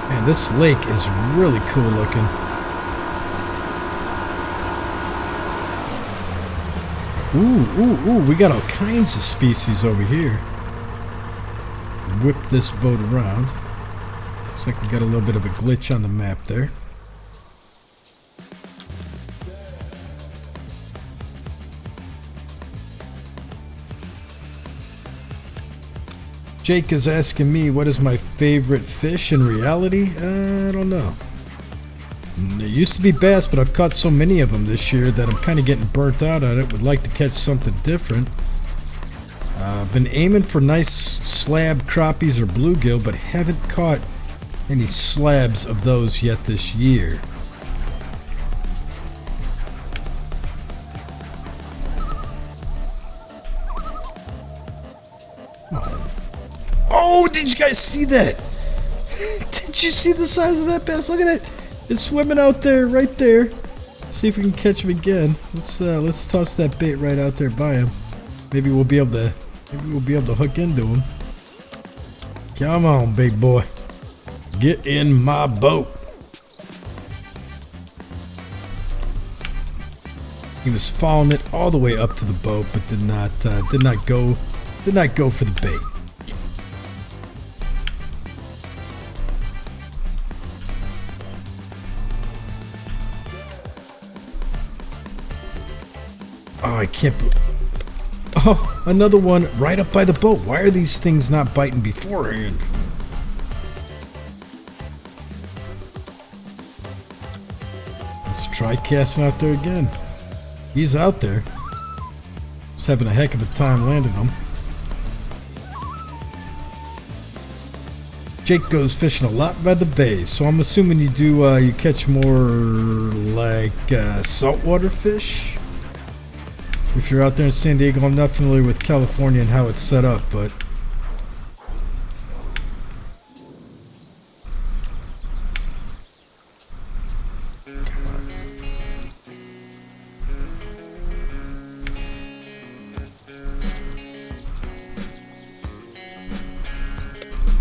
Man, this lake is really cool looking. Ooh, we got all kinds of species over here. Whip this boat around. Looks like we got a little bit of a glitch on the map there. Jake is asking me what is my favorite fish in reality. I don't know. It used to be bass, but I've caught so many of them this year that I'm kind of getting burnt out on it. Would like to catch something different. I've been aiming for nice slab crappies or bluegill, but haven't caught any slabs of those yet this year. Oh, did you guys see that? Did you see the size of that bass? Look at it. It's swimming out there, right there. Let's see if we can catch him again. Let's toss that bait right out there by him. Maybe we'll be able to hook into him. Come on, big boy. Get in my boat. He was following it all the way up to the boat, but did not go for the bait. Oh, I can't. Oh, another one right up by the boat. Why are these things not biting beforehand? Let's try casting out there again. He's out there. He's having a heck of a time landing them. Jake goes fishing a lot by the bay, so I'm assuming you do. You catch more like saltwater fish. If you're out there in San Diego, I'm not familiar with California and how it's set up, but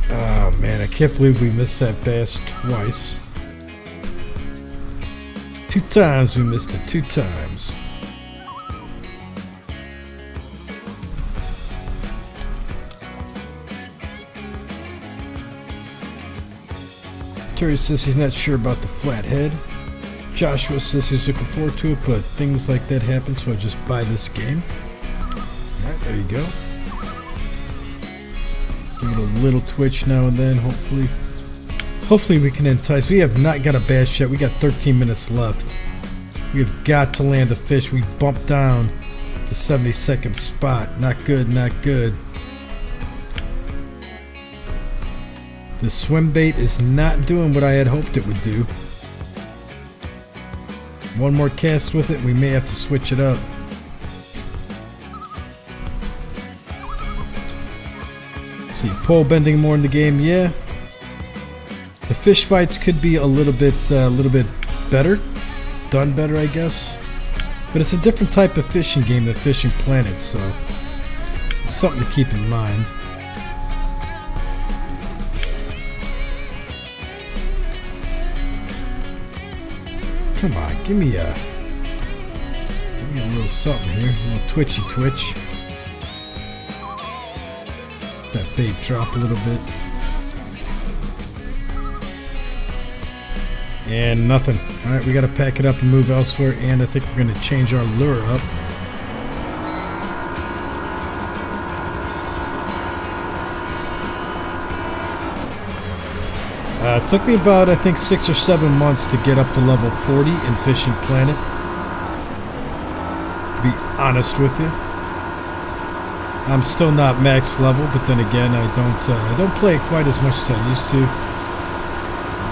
oh man, I can't believe we missed that bass twice. 2 times we missed it, 2 times. Terry says he's not sure about the flathead. Joshua says he's looking forward to it, but things like that happen, so I just buy this game. Alright, there you go. Give it a little twitch now and then, hopefully we can entice. We have not got a bass yet. We got 13 minutes left. We have got to land a fish. We bumped down to 72nd spot. Not good, not good. The swim bait is not doing what I had hoped it would do. One more cast with it and we may have to switch it up. See, pole bending more in the game, yeah. fish fights could be a little bit better, done better, I guess. But it's a different type of fishing game than Fishing Planet, so it's something to keep in mind. Come on, give me a little something here, a little twitchy twitch. That bait drop a little bit. And nothing. Alright, we got to pack it up and move elsewhere, and I think we're going to change our lure up. It took me about, I think, 6 or 7 months to get up to level 40 in Fishing Planet. To be honest with you. I'm still not max level, but then again, I don't play it quite as much as I used to.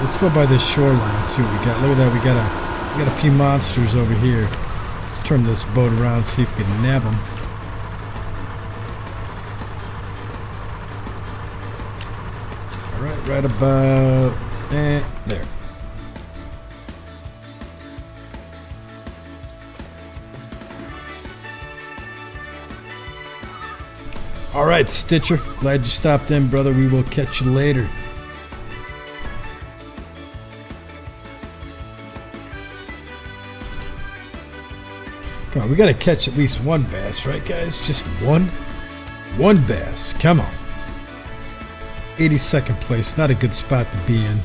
Let's go by this shoreline and see what we got. Look at that, we got a few monsters over here. Let's turn this boat around, see if we can nab them. All right, right about there. All right, Stitcher. Glad you stopped in, brother. We will catch you later. Come on, we gotta catch at least one bass, right, guys? Just one? One bass. Come on. 82nd place. Not a good spot to be in.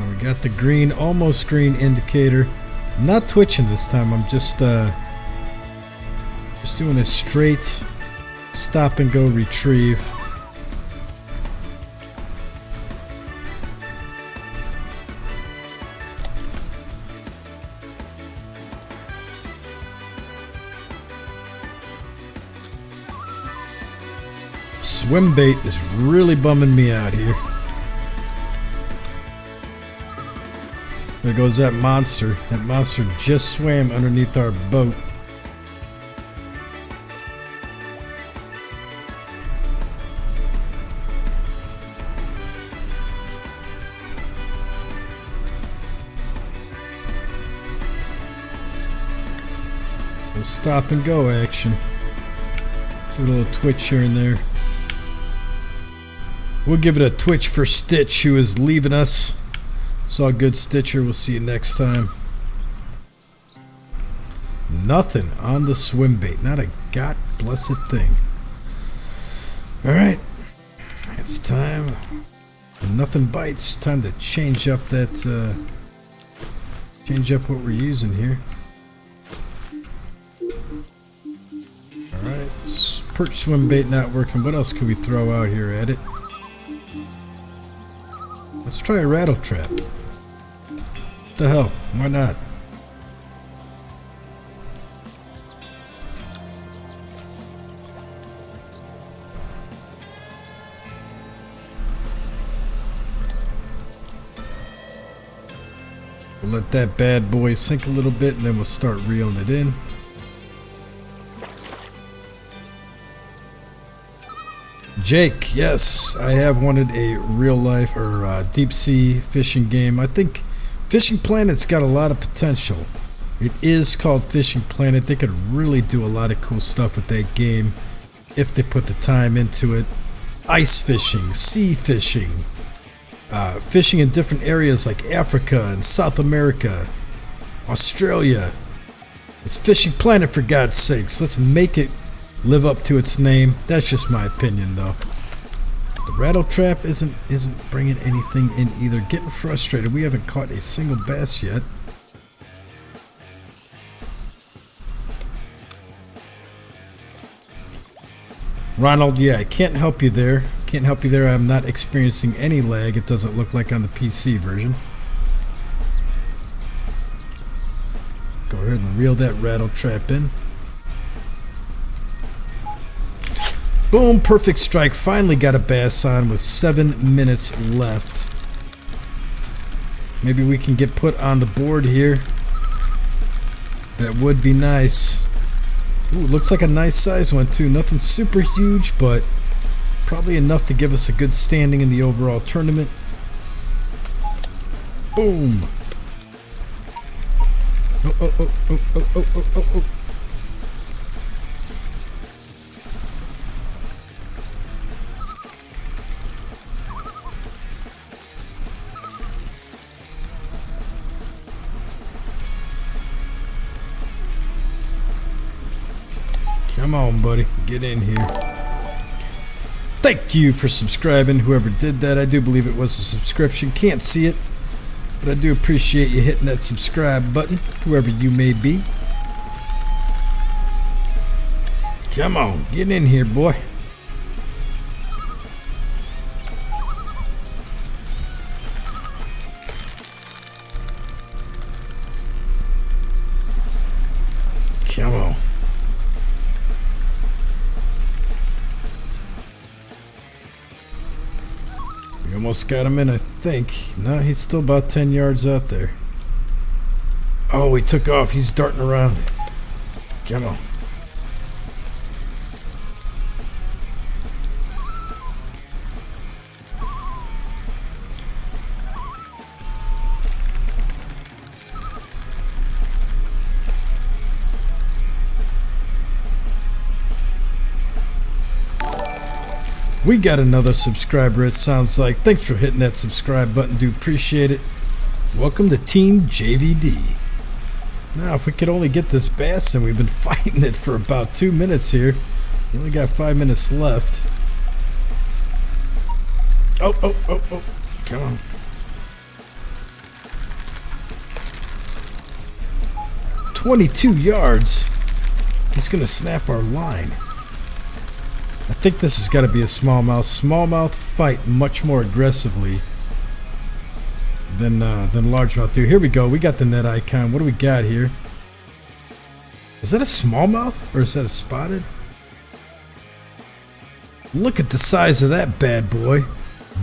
We got the green, almost green indicator. I'm not twitching this time. I'm just doing a straight stop and go retrieve. Swim bait is really bumming me out here. There goes that monster. That monster just swam underneath our boat. We'll stop and go action. Do a little twitch here and there. We'll give it a twitch for Stitch, who is leaving us. It's all good, Stitcher. We'll see you next time. Nothing on the swim bait. Not a god blessed thing. Alright. It's time. Nothing bites. Time to change up that change up what we're using here. Alright. Perch swim bait not working. What else can we throw out here at it? Let's try a rattle trap. What the hell? Why not? We'll let that bad boy sink a little bit and then we'll start reeling it in. Jake, yes, I have wanted a real life or deep sea fishing game. I think Fishing Planet's got a lot of potential. It is called Fishing Planet. They could really do a lot of cool stuff with that game if they put the time into it. Ice fishing, sea fishing, fishing in different areas like Africa and South America, Australia. It's Fishing Planet, for God's sakes. Let's make it live up to its name. That's just my opinion, though. The rattle trap isn't bringing anything in either. Getting frustrated. We haven't caught a single bass yet. Ronald, yeah, I can't help you there. Can't help you there. I'm not experiencing any lag. It doesn't look like on the PC version. Go ahead and reel that rattle trap in. Boom, perfect strike. Finally got a bass on with 7 minutes left. maybe we can get put on the board here. That would be nice. Ooh, looks like a nice size one too. Nothing super huge, but probably enough to give us a good standing in the overall tournament. Boom. Oh, oh, oh, oh, oh, oh, oh, oh, oh. Come on, buddy. Get in here. Thank you for subscribing, whoever did that. I do believe it was a subscription. Can't see it, but I do appreciate you hitting that subscribe button, whoever you may be. Come on, get in here, boy. Come on. We almost got him in, I think. No, he's still about 10 yards out there. Oh, he took off. He's darting around. Come on. We got another subscriber, it sounds like. Thanks for hitting that subscribe button. Do appreciate it. Welcome to Team JVD. Now, if we could only get this bass, and we've been fighting it for about 2 minutes here. We only got 5 minutes left. Oh, oh, oh, oh. Come on. "22 yards. He's going to snap our line. I think this has got to be a smallmouth. Smallmouth fight much more aggressively than largemouth do. Here we go. We got the net icon. What do we got here? Is that a smallmouth or is that a spotted? Look at the size of that bad boy.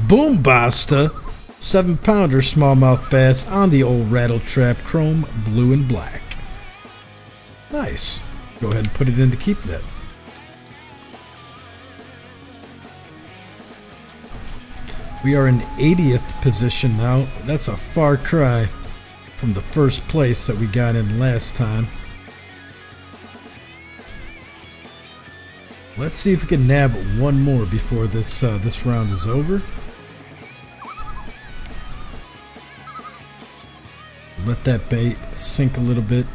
Boom basta. 7-pounder smallmouth bass on the old rattle trap, chrome, blue, and black. Nice. Go ahead and put it in the keep net. We are in 80th position now. That's a far cry from the first place that we got in last time. Let's see if we can nab one more before this round is over. Let that bait sink a little bit.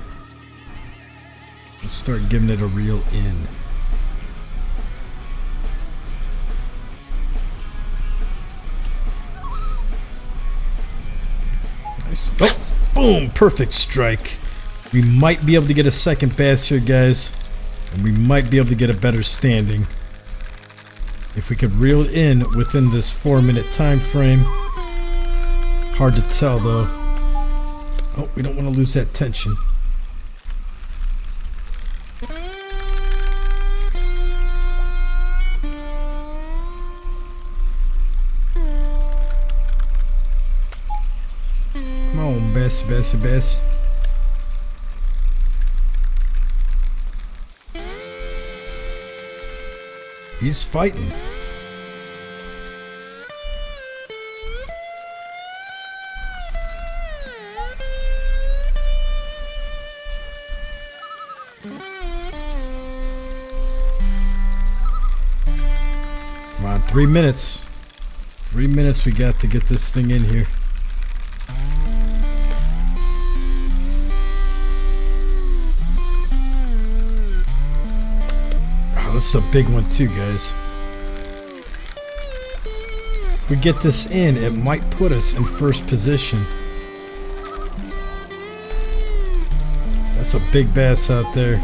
We'll start giving it a reel in. Oh, boom, perfect strike. We might be able to get a second bass here, guys, and we might be able to get a better standing if we could reel it in within this 4-minute time frame. Hard to tell though. Oh, we don't want to lose that tension. Bass, bass, bass. He's fighting. Come on, 3 minutes. 3 minutes we got to get this thing in here. This is a big one too, guys. If we get this in, it might put us in first position. That's a big bass out there.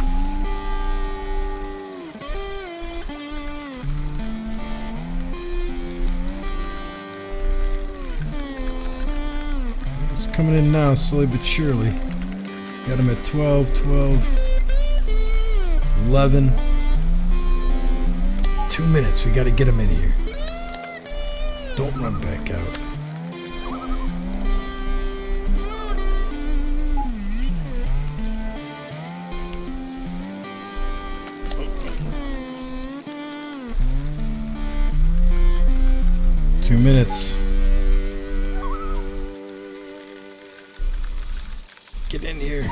It's coming in now, slowly but surely. Got him at 12, 11. 2 minutes, we gotta get him in here. Don't run back out. 2 minutes. Get in here.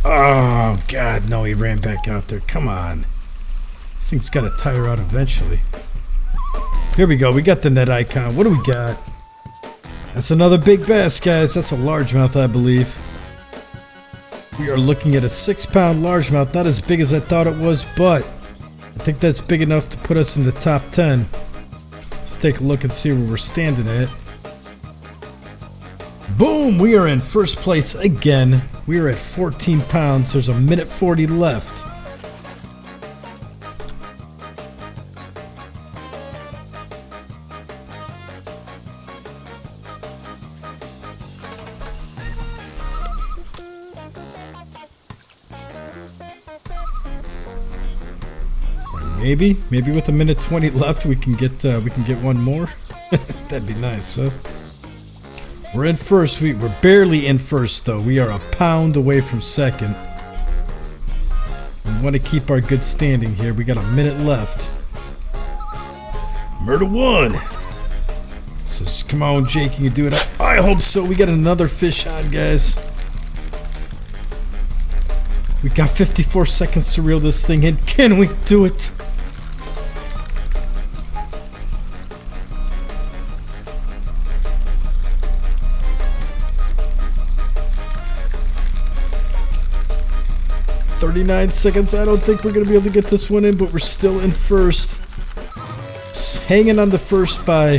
Oh, God, no, he ran back out there. Come on. This thing's got to tire out eventually. Here we go. We got the net icon. What do we got? That's another big bass, guys. That's a largemouth, I believe. We are looking at a 6-pound largemouth. Not as big as I thought it was, but I think that's big enough to put us in the top 10. Let's take a look and see where we're standing at. Boom! We are in first place again. We are at 14 pounds. There's a minute 40 left. Maybe with a minute 20 left we can get one more. That'd be nice, huh? We're in first. We're barely in first though. We are a pound away from second. We want to keep our good standing here. We got a minute left. Murder one. Says, come on, Jake, you can do it. I hope so. We got another fish on, guys. We got 54 seconds to reel this thing in. Can we do it? "39 seconds. I don't think we're going to be able to get this one in, but we're still in first. Hanging on the first by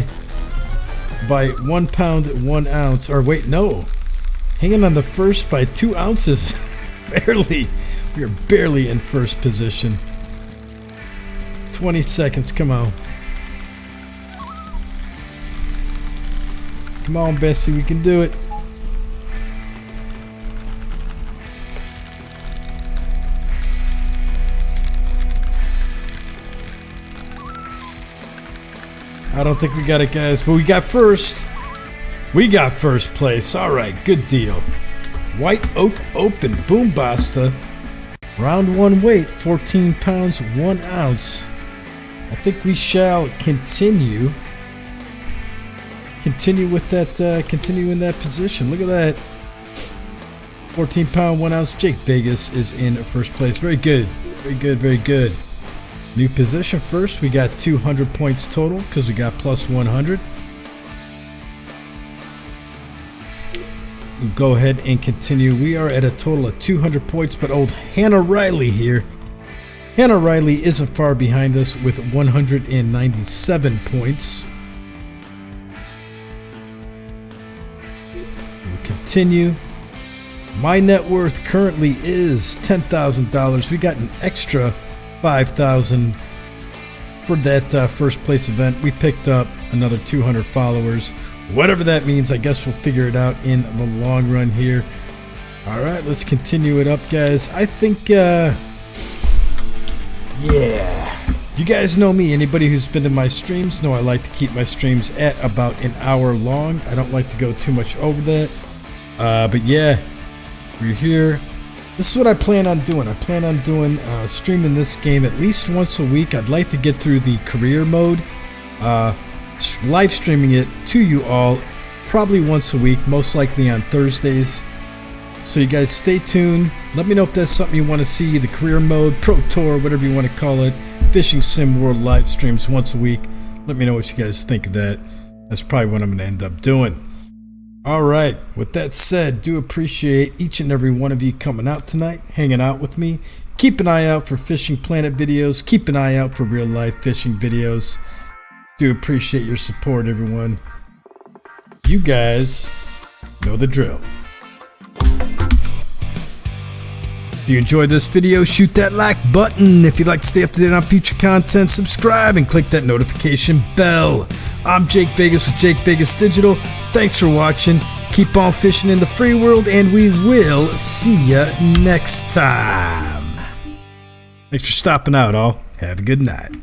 1 pound, 1 ounce. Or wait, no. Hanging on the first by 2 ounces. Barely. We are barely in first position. 20 seconds. Come on. Come on, Bessie. We can do it. I don't think we got it, guys, but we got first. We got first place. All right, good deal. White Oak Open, Boom Basta. Round 1 weight, 14 pounds, 1 ounce. I think we shall continue. Continue with that, continue in that position. Look at that. 14 pound, 1 ounce. Jake Vegas is in first place. Very good. Very good, very good. New position first. We got 200 points total because we got plus 100. We'll go ahead and continue. We are at a total of 200 points, but old Hannah Riley here. Hannah Riley isn't far behind us with 197 points. We'll continue. My net worth currently is $10,000. We got an extra 5,000 for that first place event. We picked up another 200 followers. Whatever that means, I guess we'll figure it out in the long run here. All right, let's continue it up, guys. I think, yeah, you guys know me. Anybody who's been to my streams know I like to keep my streams at about an hour long. I don't like to go too much over that. But yeah, we're here. This is what I plan on doing. I plan on doing streaming this game at least once a week. I'd like to get through the career mode. Live streaming it to you all probably once a week, most likely on Thursdays. So you guys stay tuned. Let me know if that's something you want to see. The career mode, Pro Tour, whatever you want to call it. Fishing Sim World live streams once a week. Let me know what you guys think of that. That's probably what I'm going to end up doing. Alright, with that said, do appreciate each and every one of you coming out tonight, hanging out with me. Keep an eye out for Fishing Planet videos. Keep an eye out for real life fishing videos. Do appreciate your support, everyone. You guys know the drill. If you enjoyed this video, shoot that like button. If you'd like to stay up to date on future content, subscribe and click that notification bell. I'm Jake Vegas with Jake Vegas Digital. Thanks for watching. Keep on fishing in the free world, and we will see ya next time. Thanks for stopping out, all. Have a good night.